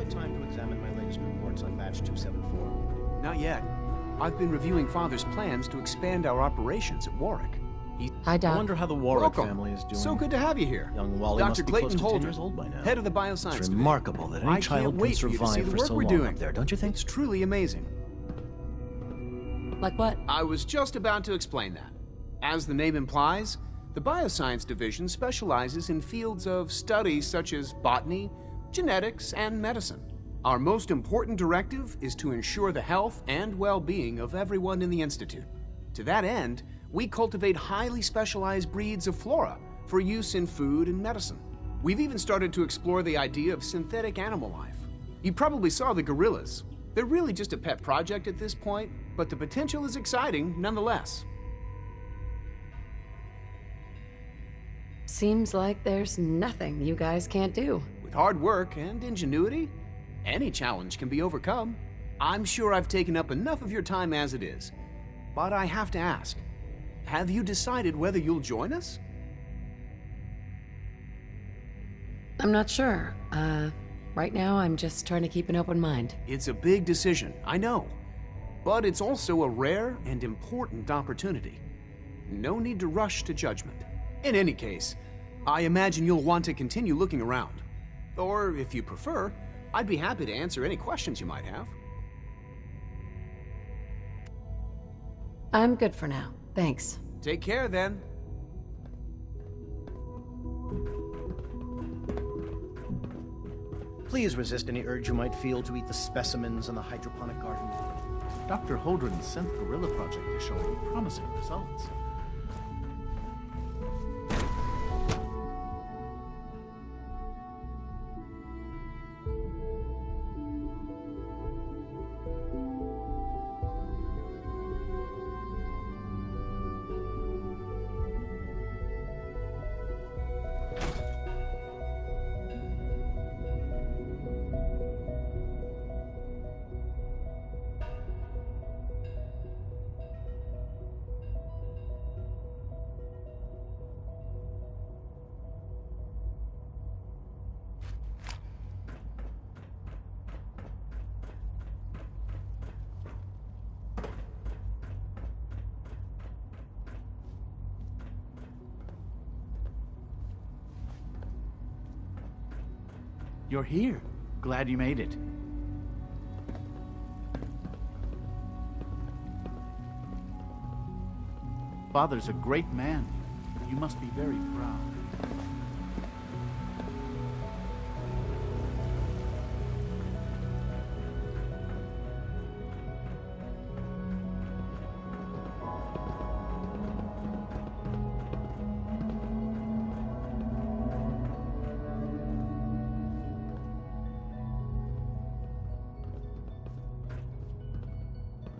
Time to examine my latest reports on batch 274. Not yet. I've been reviewing Father's plans to expand our operations at Warwick. Hi, Doc. I wonder how the Warwick Welcome. family is doing. So good to have you here. Young Wally Dr. must be Clayton close to 10 Holder, years old by now. head of the bioscience It's division. remarkable that I any child can't can wait for you to see survive the for work so we're long doing. up there, don't you think? It's truly amazing. Like what? I was just about to explain that. As the name implies, the Bioscience Division specializes in fields of study such as botany, genetics, and medicine. Our most important directive is to ensure the health and well-being of everyone in the Institute. To that end, we cultivate highly specialized breeds of flora for use in food and medicine. We've even started to explore the idea of synthetic animal life. You probably saw the gorillas. They're really just a pet project at this point, but the potential is exciting nonetheless. Seems like there's nothing you guys can't do. With hard work and ingenuity, any challenge can be overcome. I'm sure I've taken up enough of your time as it is, but I have to ask, have you decided whether you'll join us? I'm not sure. Right now I'm just trying to keep an open mind. It's a big decision, I know, but it's also a rare and important opportunity. No need to rush to judgment. In any case, I imagine you'll want to continue looking around. Or, if you prefer, I'd be happy to answer any questions you might have. I'm good for now. Thanks. Take care, then. Please resist any urge you might feel to eat the specimens in the hydroponic garden. Dr. Holdren's synth gorilla project is showing promising results. You're here. Glad you made it. Father's a great man. You must be very proud.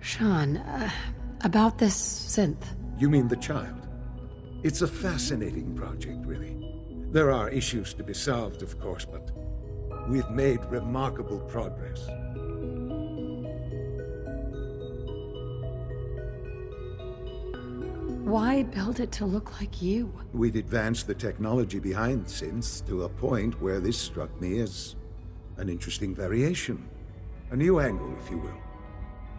Sean, about this synth. You mean the child? It's a fascinating project, really. There are issues to be solved, of course, but we've made remarkable progress. Why build it to look like you? We've advanced the technology behind synths to a point where this struck me as an interesting variation. A new angle, if you will.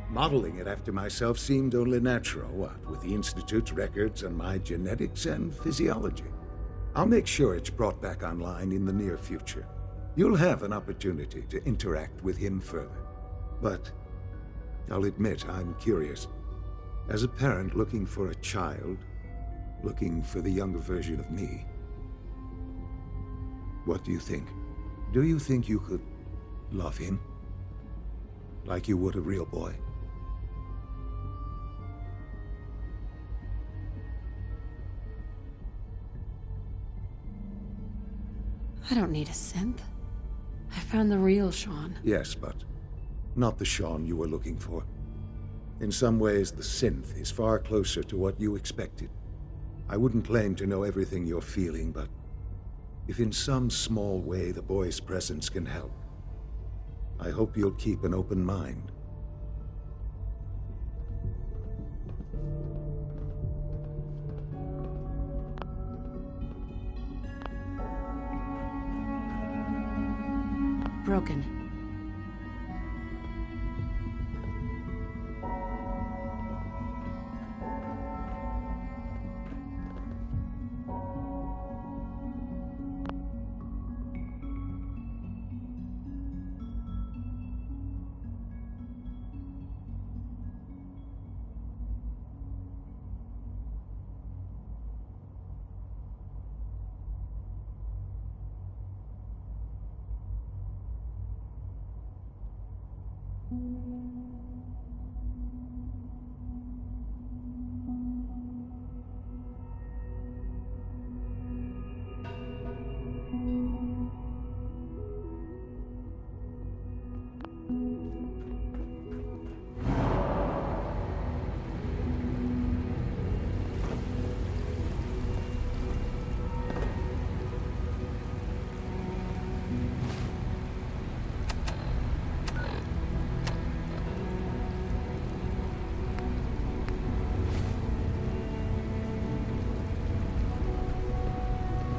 Modeling it after myself seemed only natural, what with the Institute's records and my genetics and physiology. I'll make sure it's brought back online in the near future. You'll have an opportunity to interact with him further. But I'll admit I'm curious. As a parent looking for a child, looking for the younger version of me, what do you think? Do you think you could love him? Like you would a real boy? I don't need a synth. I found the real Sean. Yes, but not the Sean you were looking for. In some ways, the synth is far closer to what you expected. I wouldn't claim to know everything you're feeling, but if in some small way the boy's presence can help, I hope you'll keep an open mind. Broken.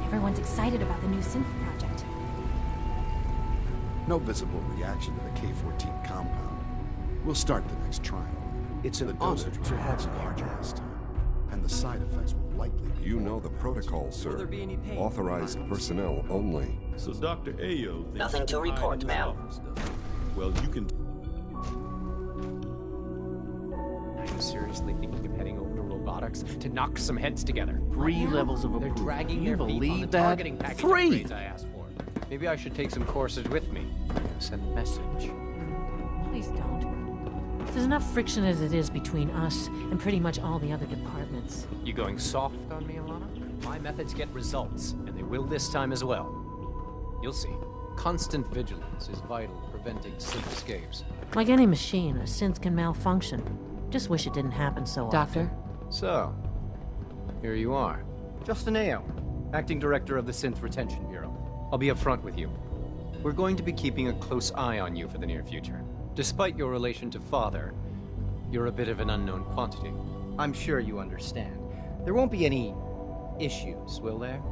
Everyone's excited about the new synth project. No visible reaction to the K-14 compound. We'll start the next trial. It's an The honor dosage to have was you here, large General. last time, and the side effects will likely be You more know the pronounced. protocol, sir. Authorized personnel only. So Dr. Ayo thinks Nothing to you can hide report, in his ma'am. office, does he? Well, you can... Are you seriously thinking of heading over to robotics to knock some heads together? 3 levels of They're approval. dragging Can their you feet on believe the that? targeting package 3! upgrades I asked for. Maybe I should take some courses with me. Send a message. Please don't. There's enough friction as it is between us and pretty much all the other departments. You going soft on me, Alana? My methods get results, and they will this time as well. You'll see. Constant vigilance is vital to preventing synth escapes. Like any machine, a synth can malfunction. Just wish it didn't happen so often. Doctor? So, here you are. Justin Ayo, Acting Director of the Synth Retention Bureau. I'll be upfront with you. We're going to be keeping a close eye on you for the near future. Despite your relation to Father, you're a bit of an unknown quantity. I'm sure you understand. There won't be any issues, will there?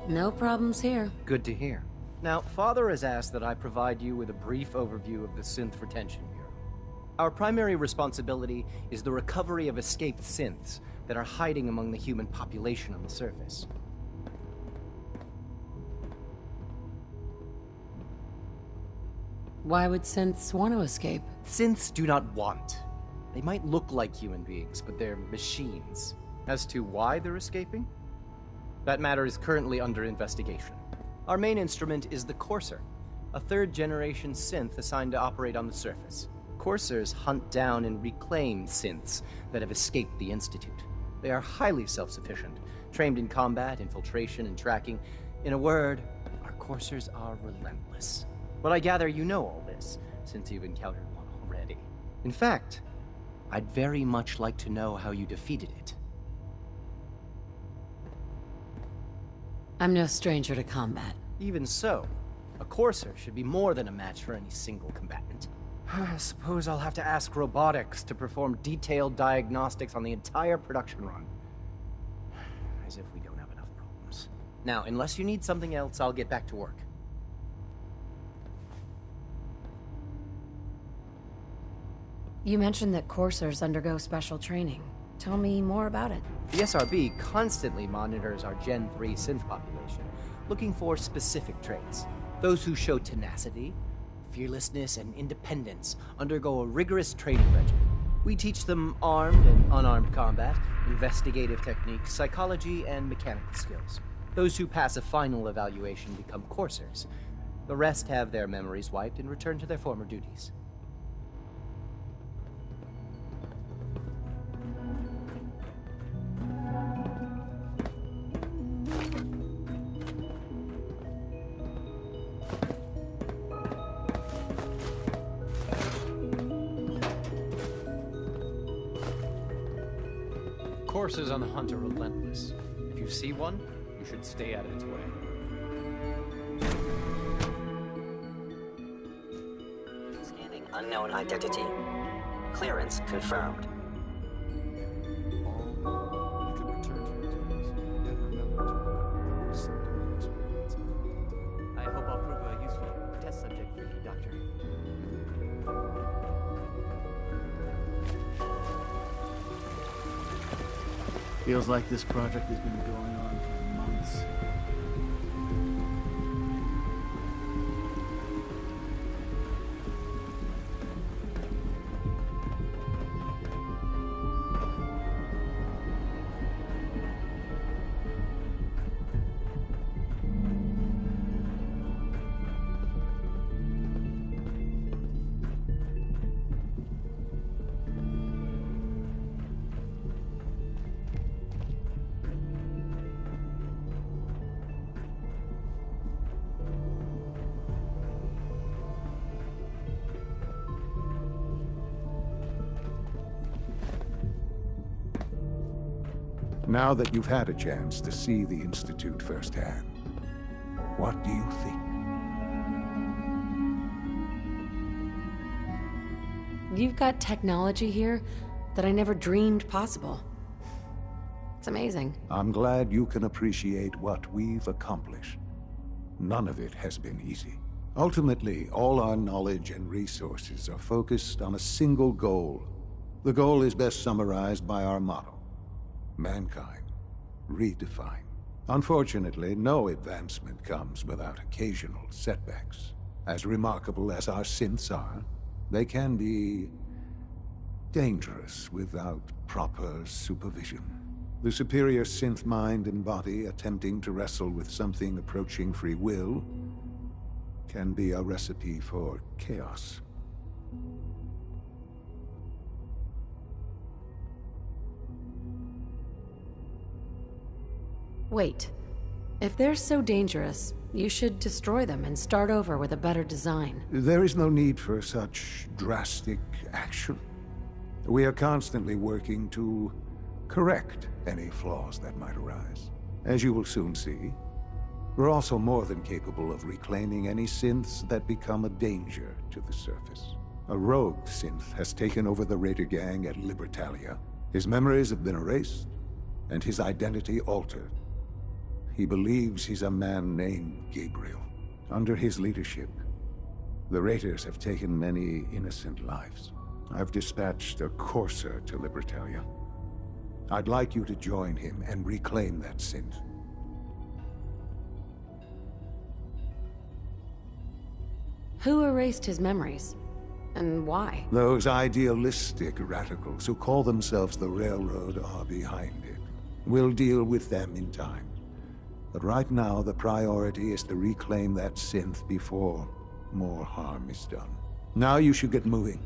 No problems here. Good to hear. Now, Father has asked that I provide you with a brief overview of the Synth Retention Bureau. Our primary responsibility is the recovery of escaped synths that are hiding among the human population on the surface. Why would synths want to escape? Synths do not want. They might look like human beings, but they're machines. As to why they're escaping? That matter is currently under investigation. Our main instrument is the Courser, a third-generation synth assigned to operate on the surface. Coursers hunt down and reclaim synths that have escaped the Institute. They are highly self-sufficient, trained in combat, infiltration, and tracking. In a word, our Coursers are relentless. But I gather you know all this, since you've encountered one already. In fact, I'd very much like to know how you defeated it. I'm no stranger to combat. Even so, a Courser should be more than a match for any single combatant. I suppose I'll have to ask robotics to perform detailed diagnostics on the entire production run. As if we don't have enough problems. Now, unless you need something else, I'll get back to work. You mentioned that coursers undergo special training. Tell me more about it. The SRB constantly monitors our Gen 3 synth population, looking for specific traits. Those who show tenacity, fearlessness, and independence undergo a rigorous training regimen. We teach them armed and unarmed combat, investigative techniques, psychology, and mechanical skills. Those who pass a final evaluation become coursers. The rest have their memories wiped and return to their former duties. forces on the hunt are relentless. If you see one, you should stay out of its way. Scanning unknown identity. Clearance confirmed. You can return to your duties and remember to remember symptom experience. I hope I'll prove a useful test subject for you, Doctor. Feels like this project has been going on for months. Now that you've had a chance to see the Institute firsthand, what do you think? You've got technology here that I never dreamed possible. It's amazing. I'm glad you can appreciate what we've accomplished. None of it has been easy. Ultimately, all our knowledge and resources are focused on a single goal. The goal is best summarized by our motto: mankind, redefined. Unfortunately, no advancement comes without occasional setbacks. As remarkable as our synths are, they can be dangerous without proper supervision. The superior synth mind and body attempting to wrestle with something approaching free will can be a recipe for chaos. Wait. If they're so dangerous, you should destroy them and start over with a better design. There is no need for such drastic action. We are constantly working to correct any flaws that might arise. As you will soon see, we're also more than capable of reclaiming any synths that become a danger to the surface. A rogue synth has taken over the Raider gang at Libertalia. His memories have been erased, and his identity altered. He believes he's a man named Gabriel. Under his leadership, the Raiders have taken many innocent lives. I've dispatched a courser to Libertalia. I'd like you to join him and reclaim that synth. Who erased his memories? And why? Those idealistic radicals who call themselves the Railroad are behind it. We'll deal with them in time. But right now, the priority is to reclaim that synth before more harm is done. Now you should get moving.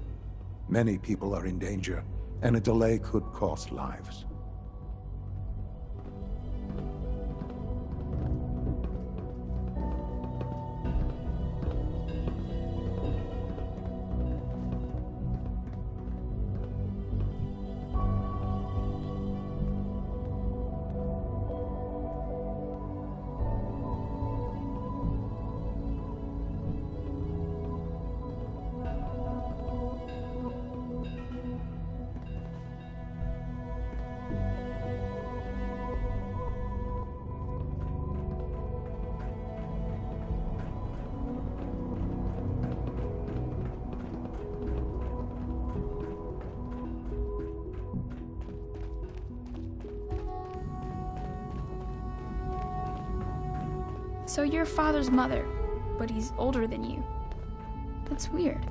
Many people are in danger, and a delay could cost lives. So you're father's mother, but he's older than you. That's weird.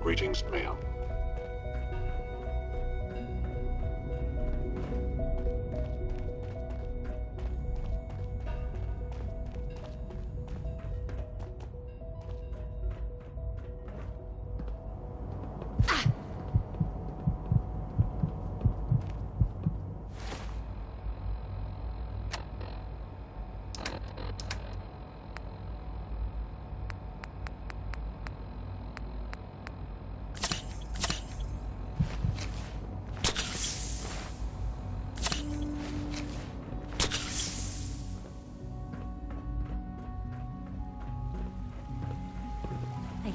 Greetings, ma'am.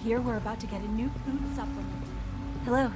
hear we're about to get a new food supplement. Hello.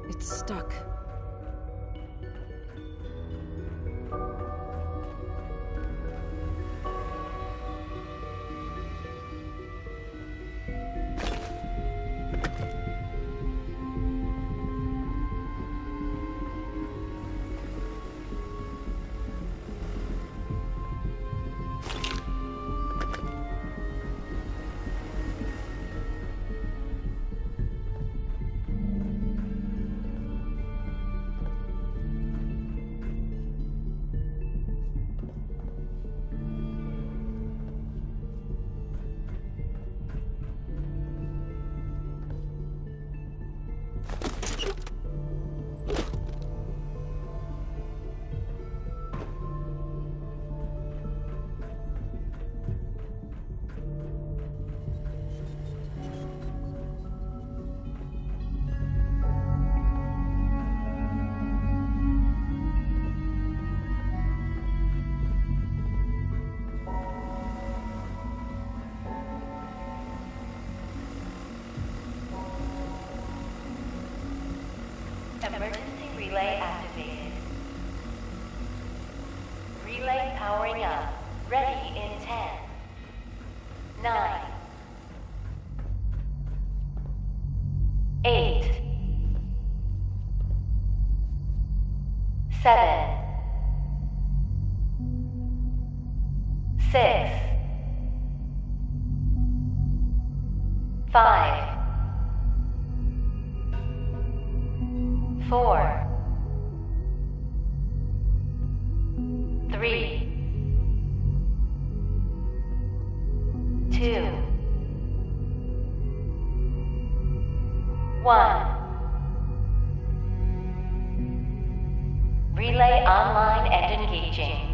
It's stuck. Emergency relay activated. Relay powering up. Ready in 10, 9, 8, 7, 6, 5, 4, 3, 2, 1. Relay online and engaging.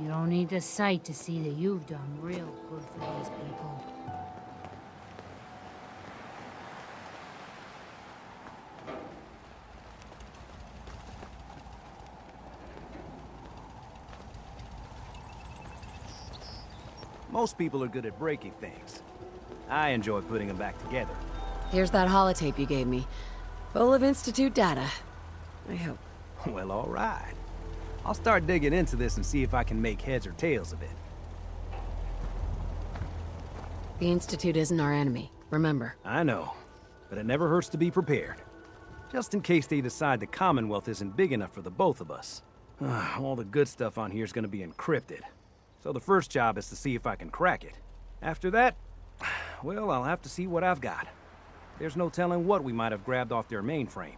You don't need a sight to see that you've done real good for these people. Most people are good at breaking things. I enjoy putting them back together. Here's that holotape you gave me. Full of Institute data. I hope. Well, all right. I'll start digging into this and see if I can make heads or tails of it. The Institute isn't our enemy, remember. I know, but it never hurts to be prepared. Just in case they decide the Commonwealth isn't big enough for the both of us. All the good stuff on here is gonna be encrypted. So the first job is to see if I can crack it. After that, well, I'll have to see what I've got. There's no telling what we might have grabbed off their mainframe.